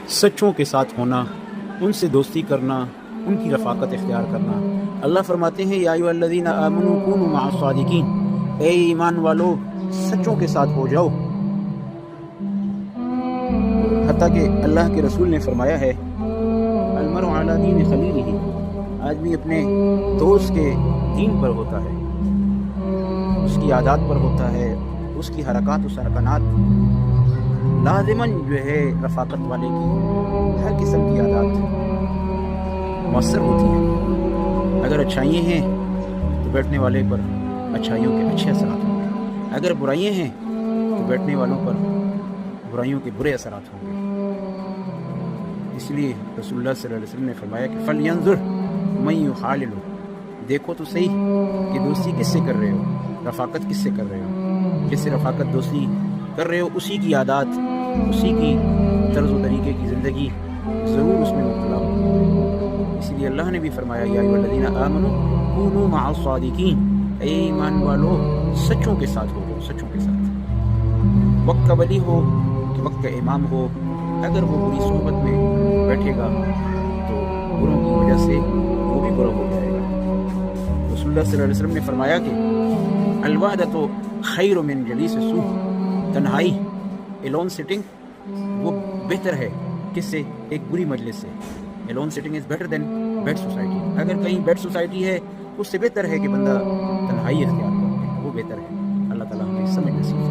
سچوں کے ساتھ ہونا، ان سے دوستی کرنا، ان کی رفاقت اختیار کرنا۔ اللہ فرماتے ہیں یا ایھا الذین آمنوا کونوا مع الصادقین، اے ایمان والو سچوں کے ساتھ ہو جاؤ۔ حتیٰ کہ اللہ کے رسول نے فرمایا ہے المرء علی دین خلیلہ، آدمی اپنے دوست کے دین پر ہوتا ہے، اس کی عادات پر ہوتا ہے، اس کی حرکات و سکنات لازماً جو ہے رفاقت والے کی ہر قسم کی عادات مؤثر ہوتی ہیں۔ اگر اچھائیاں ہیں تو بیٹھنے والے پر اچھائیوں کے اچھے اثرات ہوں گے، اگر برائیاں ہیں تو بیٹھنے والوں پر برائیوں کے برے اثرات ہوں گے۔ اس لیے رسول اللہ صلی اللہ علیہ وسلم نے فرمایا کہ فَلْيَنظُرْ مَن يُخَالِلُ، دیکھو تو صحیح کہ دوستی کس سے کر رہے ہو، رفاقت کس سے کر رہے ہو۔ جس سے رفاقت دوستی کر رہے ہو اسی کی عادات، اسی کی طرز و طریقے کی زندگی ضرور اس میں مبتلا ہو۔ اسی لیے اللہ نے بھی فرمایا یا ایھا الذین آمنوا کونوا مع الصادقین، اے ایمان والو سچوں کے ساتھ ہو جاؤ، سچوں کے ساتھ۔ وقت کا ولی ہو کہ وقت کا امام ہو، اگر وہ بری صحبت میں بیٹھے گا تو بروں کی وجہ سے وہ بھی برا ہو جائے گا۔ رسول اللہ صلی اللہ علیہ وسلم نے فرمایا کہ الوحدۃ خیر من جلیس السوء، تنہائی alone sitting وہ بہتر ہے کس سے، ایک بری مجلس سے۔ alone sitting is better than bad society، اگر کہیں بیڈ سوسائٹی ہے اس سے بہتر ہے کہ بندہ تنہائی اختیار کرے، وہ بہتر ہے۔ اللہ تعالیٰ ہمیں سمجھ نصیب